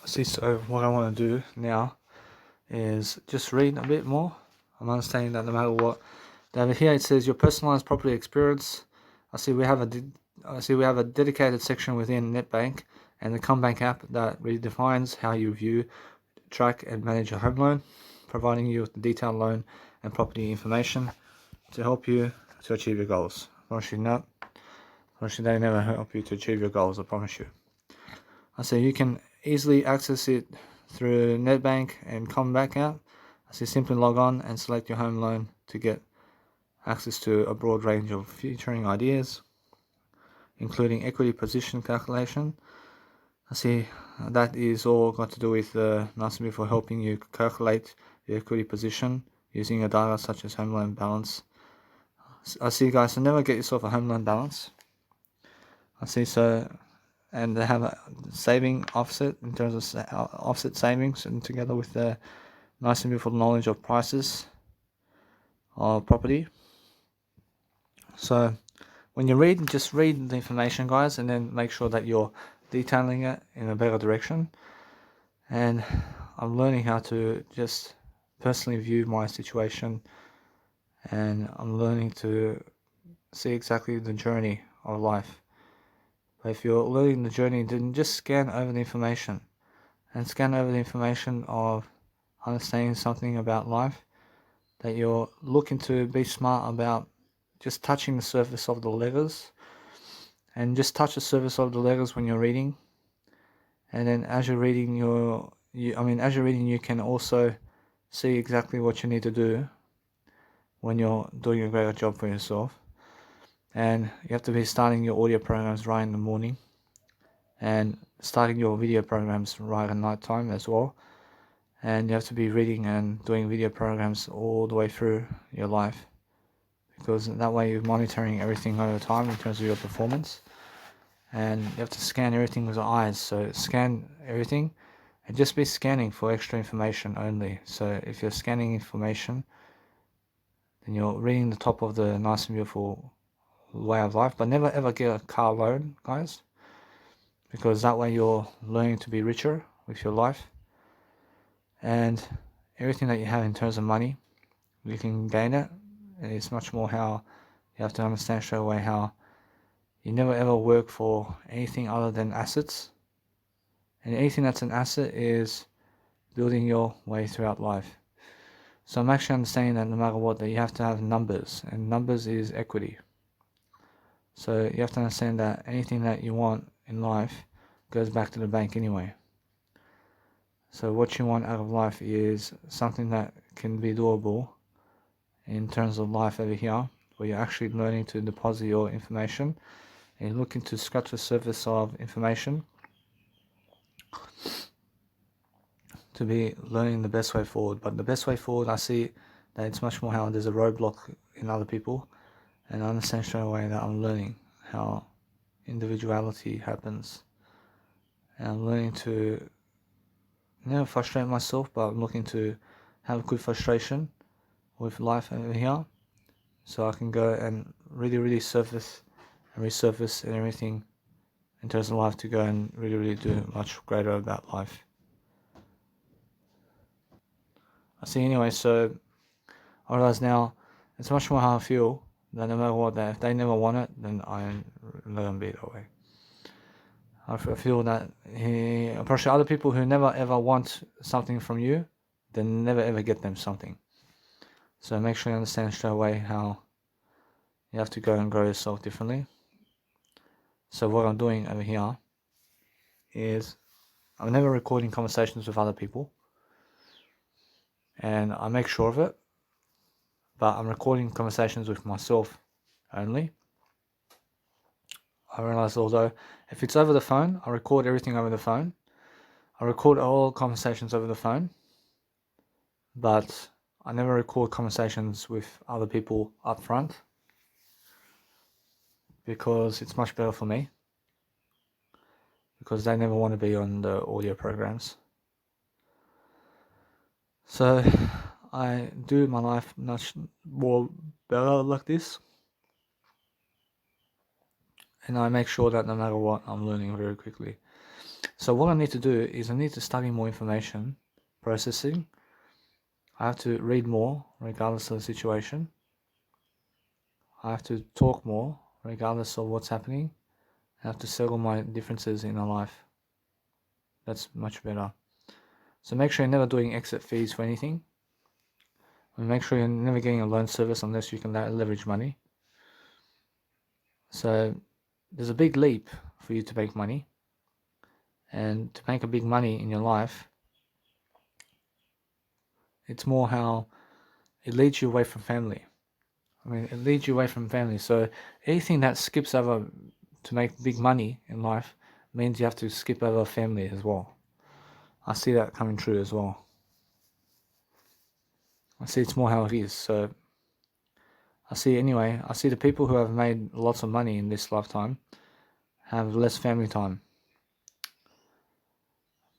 See, so what I want to do now is just read a bit more. I'm understanding that no matter what, over here it says your personalized property experience. I see we have a dedicated section within NetBank and the ComeBank app that redefines how you view, track, and manage your home loan, providing you with the detailed loan and property information to help you to achieve your goals. I promise you not. I promise you they never help you to achieve your goals. I promise you. I say you can easily access it through NetBank and ComeBank app. I say simply log on and select your home loan to get access to a broad range of featuring ideas, including equity position calculation. I see that is all got to do with nice and beautiful helping you calculate the equity position using a data such as home loan balance. I see, guys, so never get yourself a home loan balance. I see, so, and they have a saving offset in terms of offset savings, and together with the nice and beautiful knowledge of prices of property. So when you read, just read the information, guys, and then make sure that you're detailing it in a better direction. And I'm learning how to just personally view my situation, and I'm learning to see exactly the journey of life. But if you're learning the journey, then just scan over the information and scan over the information of understanding something about life, that you're looking to be smart about just touching the surface of the letters, and just touch the surface of the letters when you're reading. And then as you're reading, you can also see exactly what you need to do when you're doing a greater job for yourself. And you have to be starting your audio programs right in the morning and starting your video programs right at night time as well. And you have to be reading and doing video programs all the way through your life, because that way you're monitoring everything over time in terms of your performance. And you have to scan everything with your eyes. So scan everything and just be scanning for extra information only. So if you're scanning information, then you're reading the top of the nice and beautiful way of life. But never ever get a car loan, guys, because that way you're learning to be richer with your life. And everything that you have in terms of money, you can gain it. And it's much more how you have to understand straight away how you never ever work for anything other than assets. And anything that's an asset is building your way throughout life. So I'm actually understanding that no matter what, that you have to have numbers, and numbers is equity. So you have to understand that anything that you want in life goes back to the bank anyway. So what you want out of life is something that can be doable in terms of life over here, where you're actually learning to deposit your information and you're looking to scratch the surface of information to be learning the best way forward. But the best way forward, I see that it's much more how there's a roadblock in other people, and I understand straight away that I'm learning how individuality happens, and I'm learning to never frustrate myself, but I'm looking to have good frustration with life over here, so I can go and really surface and resurface and everything in terms of life, to go and really do much greater about life. I see anyway, so I realize now it's much more how I feel, that no matter what, that if they never want it, then I let them be that way. I feel that approach other people who never ever want something from you, then never ever get them something. So make sure you understand straight away how you have to go and grow yourself differently. So what I'm doing over here is I'm never recording conversations with other people, and I make sure of it, but I'm recording conversations with myself only. I realize, although if it's over the phone, I record everything over the phone. I record all conversations over the phone, but I never record conversations with other people up front, because it's much better for me, because they never want to be on the audio programs. So I do my life much more better like this, and I make sure that no matter what, I'm learning very quickly. So what I need to do is I need to study more information, processing. I have to read more regardless of the situation. I have to talk more regardless of what's happening. I have to settle my differences in my life. That's much better. So make sure you're never doing exit fees for anything. And make sure you're never getting a loan service unless you can leverage money. So there's a big leap for you to make money. And to make a big money in your life, it's more how it leads you away from family. It leads you away from family. So anything that skips over to make big money in life means you have to skip over family as well. I see that coming true as well. I see it's more how it is. So I see the people who have made lots of money in this lifetime have less family time.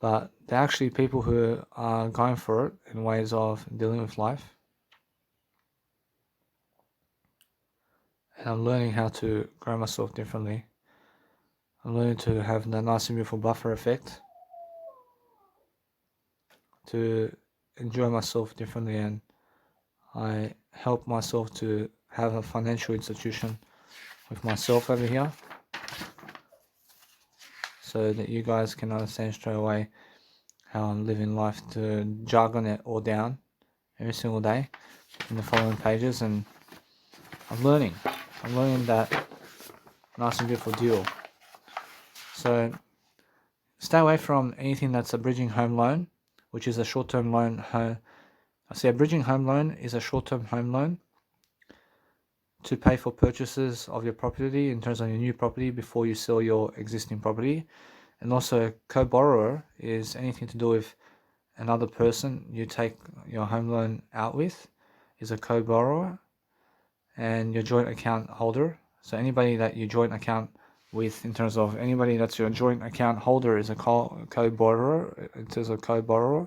But they're actually people who are going for it in ways of dealing with life. And I'm learning how to grow myself differently. I'm learning to have the nice and beautiful buffer effect, to enjoy myself differently, and I help myself to have a financial institution with myself over here, so that you guys can understand straight away how I'm living life, to jargon it all down every single day in the following pages. And I'm learning that nice and beautiful deal. So stay away from anything that's a bridging home loan, which is a short-term loan. I see a bridging home loan is a short-term home loan to pay for purchases of your property in terms of your new property before you sell your existing property. And also co-borrower is anything to do with another person you take your home loan out with, is a co-borrower, and your joint account holder. So anybody that you joint account with, in terms of anybody that's your joint account holder, is a co-borrower. It says a co-borrower.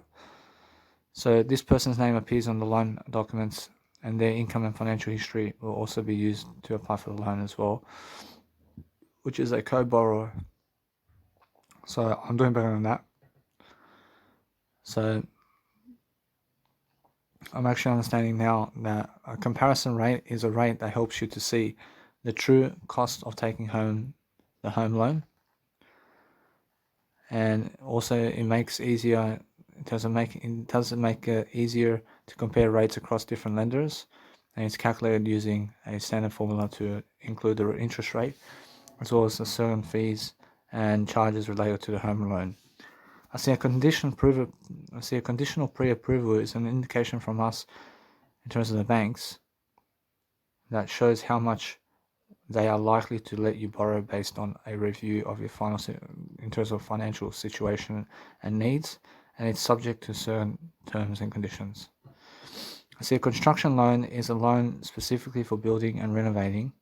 So this person's name appears on the loan documents, and their income and financial history will also be used to apply for the loan as well, which is a co-borrower. So I'm doing better than that. So I'm actually understanding now that a comparison rate is a rate that helps you to see the true cost of taking home the home loan. And also it makes easier, it doesn't make it easier to compare rates across different lenders, and it's calculated using a standard formula to include the interest rate as well as the certain fees and charges related to the home loan. I see a conditional pre-approval is an indication from us in terms of the banks that shows how much they are likely to let you borrow based on a review of your in terms of financial situation and needs, and it's subject to certain terms and conditions. I see a construction loan is a loan specifically for building and renovating,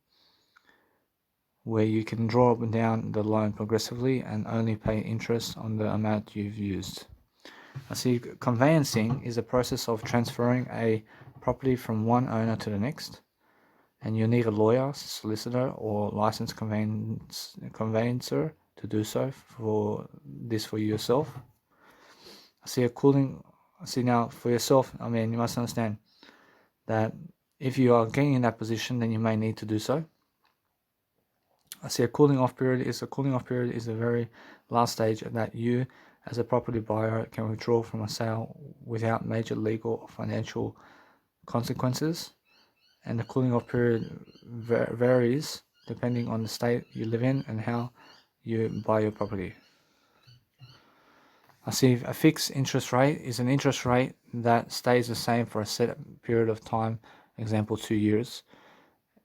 where you can draw up and down the loan progressively and only pay interest on the amount you've used. I see conveyancing is a process of transferring a property from one owner to the next, and you'll need a lawyer, solicitor, or licensed conveyancer to do so for yourself. I see now for yourself, I mean, you must understand that if you are getting in that position, then you may need to do so. I see a cooling off period is the very last stage that you as a property buyer can withdraw from a sale without major legal or financial consequences, and the cooling off period varies depending on the state you live in and how you buy your property. I see a fixed interest rate is an interest rate that stays the same for a set period of time, example 2 years.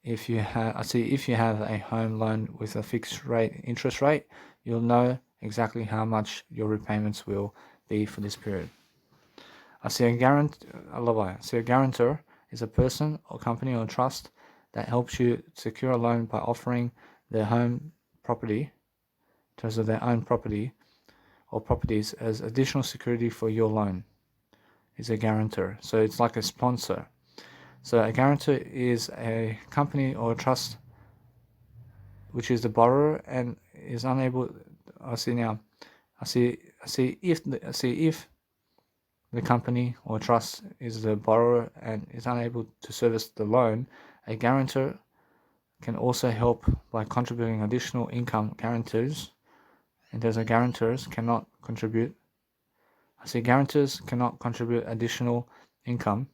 If you have a home loan with a fixed rate interest rate, you'll know exactly how much your repayments will be for this period. I see a guarantor is a person or company or trust that helps you secure a loan by offering their home property, in terms of their own property or properties, as additional security for your loan. Is a guarantor. So it's like a sponsor. So a guarantor is a company or a trust which is the borrower and is unable. If the company or trust is the borrower and is unable to service the loan, a guarantor can also help by contributing additional income. Guarantors cannot contribute. Guarantors cannot contribute additional income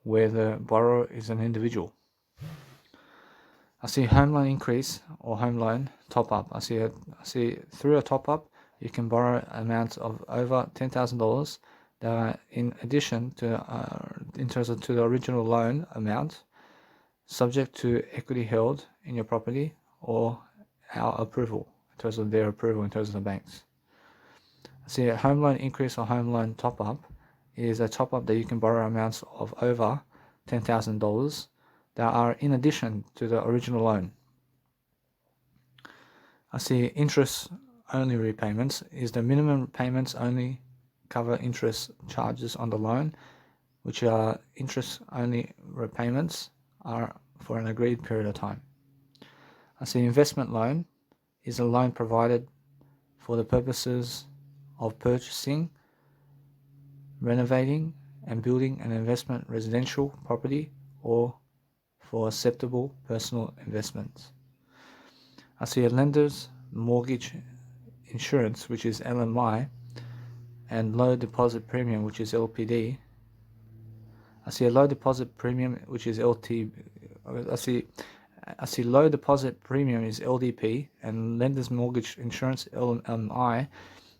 where the borrower is an individual. I see home loan increase or home loan top up. I see through a top up you can borrow amounts of over $10,000 that are in addition to in terms of to the original loan amount, subject to equity held in your property or our approval in terms of their approval in terms of the banks. I see a home loan increase or home loan top up is a top up that you can borrow amounts of over $10,000 that are in addition to the original loan. I see interest only repayments is the minimum payments only cover interest charges on the loan, which are interest only repayments are for an agreed period of time. I see investment loan is a loan provided for the purposes of purchasing, renovating and building an investment residential property or for acceptable personal investments. I see a lender's mortgage insurance, which is LMI, and low deposit premium, which is LPD. I see a low deposit premium, which is LT. I see low deposit premium is LDP, and lender's mortgage insurance LMI,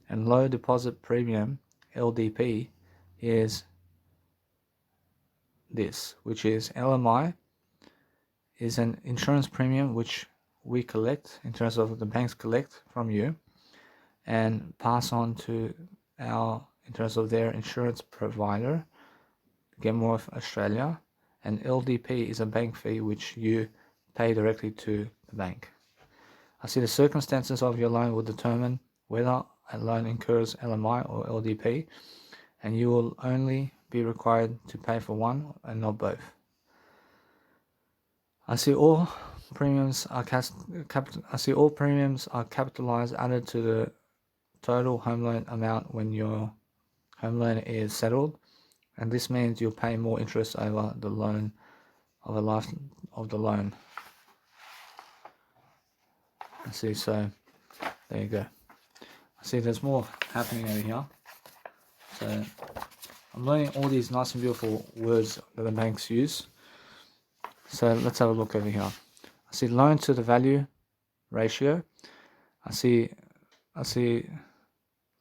and low deposit premium LDP is this, which is LMI is an insurance premium which we collect in terms of the banks collect from you and pass on to our in terms of their insurance provider, Genworth Australia, and LDP is a bank fee which you pay directly to the bank. I see the circumstances of your loan will determine whether a loan incurs LMI or LDP, and you will only be required to pay for one and not both. I see all premiums are capitalized added to the total home loan amount when your home loan is settled, and this means you'll pay more interest over the loan of the life of the loan. I see, so there you go. I see there's more happening over here. So I'm learning all these nice and beautiful words that the banks use. So let's have a look over here. I see loan to the value ratio. I see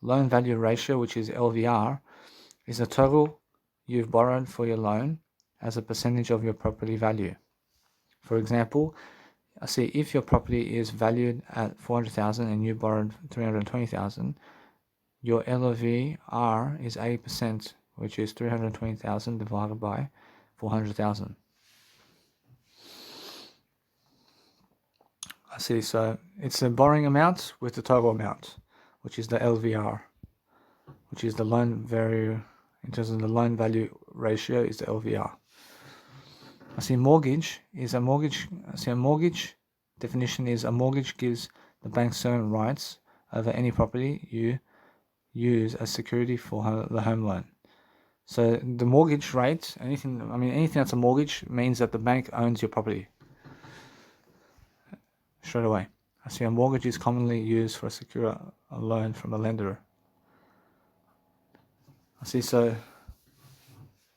loan value ratio, which is LVR, is the total you've borrowed for your loan as a percentage of your property value. For example, I see if your property is valued at $400,000 and you borrowed $320,000, your LVR is 80%, which is 320,000 divided by 400,000. I see, so it's the borrowing amount with the total amount, which is the LVR, which is the loan value, in terms of the loan value ratio is the LVR. I see mortgage is a mortgage. I see a mortgage definition is a mortgage gives the bank certain rights over any property you use as security for the home loan. So the mortgage rate, anything that's a mortgage means that the bank owns your property straight away. I see a mortgage is commonly used for a secure a loan from a lender. I see, so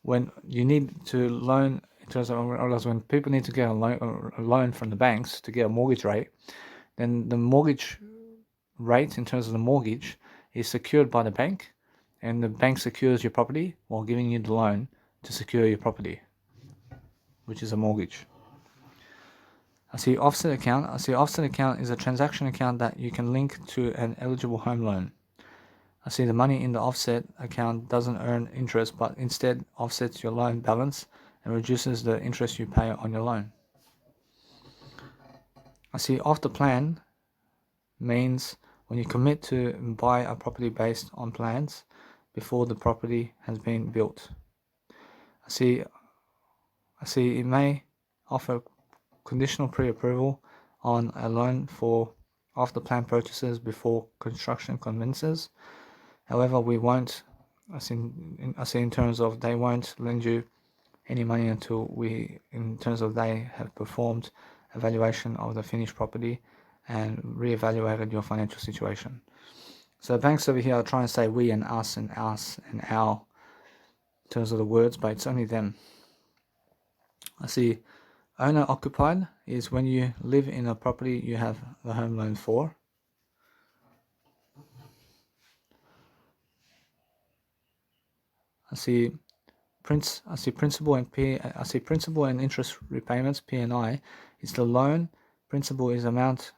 when you need to loan, in terms of when people need to get a loan from the banks to get a mortgage rate, then the mortgage rate in terms of the mortgage is secured by the bank, and the bank secures your property while giving you the loan to secure your property, which is a mortgage. I see offset account. I see offset account is a transaction account that you can link to an eligible home loan. I see the money in the offset account doesn't earn interest, but instead offsets your loan balance and reduces the interest you pay on your loan. I see off the plan means when you commit to buy a property based on plans before the property has been built. I see it may offer conditional pre-approval on a loan for off-the-plan purchases before construction commences. However, we won't, I see in terms of they won't lend you any money until in terms of they have performed evaluation of the finished property and reevaluated your financial situation. So banks over here are trying to say we and us and us and our in terms of the words, but it's only them. I see owner occupied is when you live in a property you have the home loan for. I see principal and interest repayments, P&I, is the loan. Principal is amount.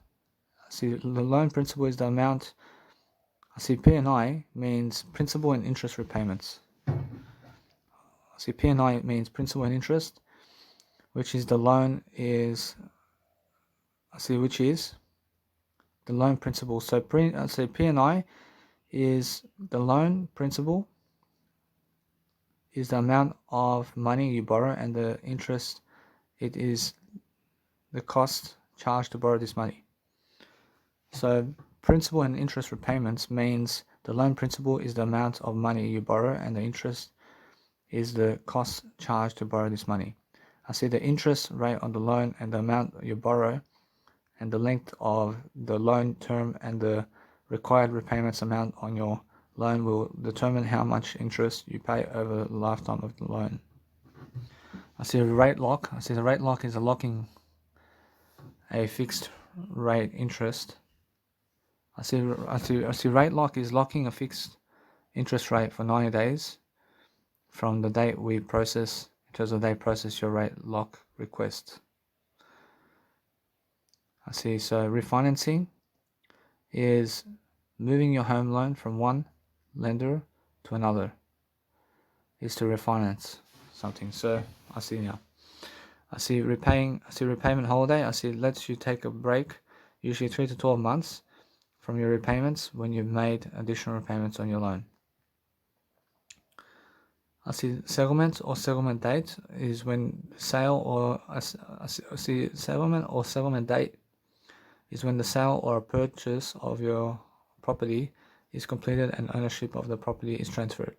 I see the loan principal is the amount. I see P&I means principal and interest repayments. I see P&I means principal and interest, which is the loan is. Which is the loan principal. So P&I is the loan principal is the amount of money you borrow, and the interest, it is the cost charged to borrow this money. So principal and interest repayments means the loan principal is the amount of money you borrow, and the interest is the cost charged to borrow this money. I see the interest rate on the loan and the amount you borrow and the length of the loan term and the required repayments amount on your loan will determine how much interest you pay over the lifetime of the loan. I see a rate lock. I see the rate lock is locking a fixed rate interest. I see rate lock is locking a fixed interest rate for 90 days from the date we process, in terms of they process your rate lock request. I see, so refinancing is moving your home loan from one lender to another, is to refinance something. So I see now. I see repayment holiday. I see lets you take a break, usually 3 to 12 months from your repayments when you've made additional repayments on your loan. I see settlement or settlement date is when sale or I see settlement or settlement date is when the sale or purchase of your property is completed and ownership of the property is transferred.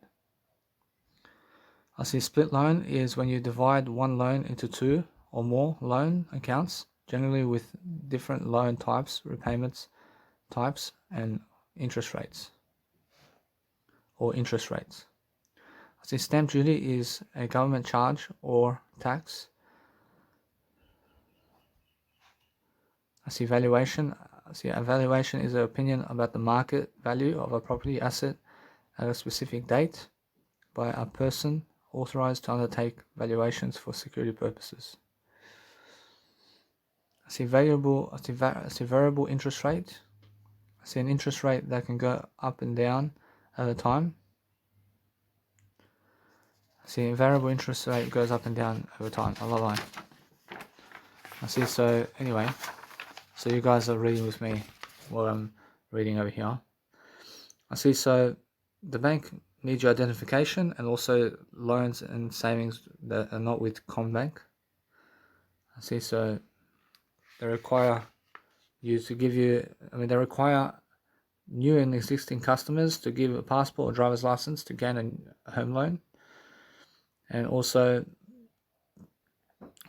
I see split loan is when you divide one loan into two or more loan accounts, generally with different loan types, repayments types, and interest rates. I see stamp duty is a government charge or tax. I see valuation. A valuation is an opinion about the market value of a property asset at a specific date by a person authorized to undertake valuations for security purposes. I see variable interest rate. I see an interest rate that can go up and down over time. See, variable interest rate goes up and down over time, a lot. I see. So anyway, so you guys are reading with me while I'm reading over here. I see. So the bank needs your identification and also loans and savings that are not with Combank. I see. So they require you to give you. They require new and existing customers to give a passport or driver's license to gain a home loan, and also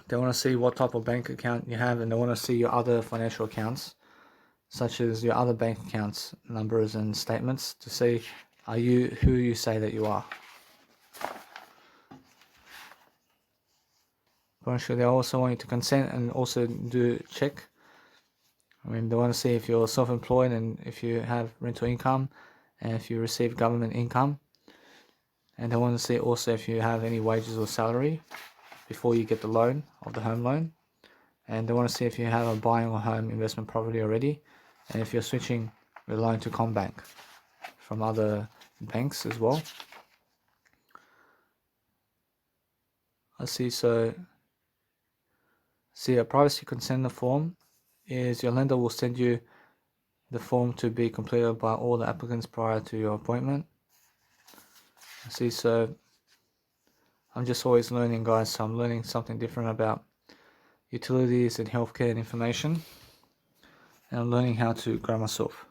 they want to see what type of bank account you have, and they want to see your other financial accounts, such as your other bank accounts numbers and statements, to see are you who you say that you are. They also want you to consent and also do check. They want to see if you're self-employed and if you have rental income and if you receive government income. And they want to see also if you have any wages or salary before you get the loan of the home loan. And they want to see if you have a buying or home investment property already, and if you're switching your loan to Combank from other banks as well. I see. So a privacy consent form is your lender will send you the form to be completed by all the applicants prior to your appointment. I see. So I'm just always learning, guys. So I'm learning something different about utilities and healthcare and information, and I'm learning how to grow myself.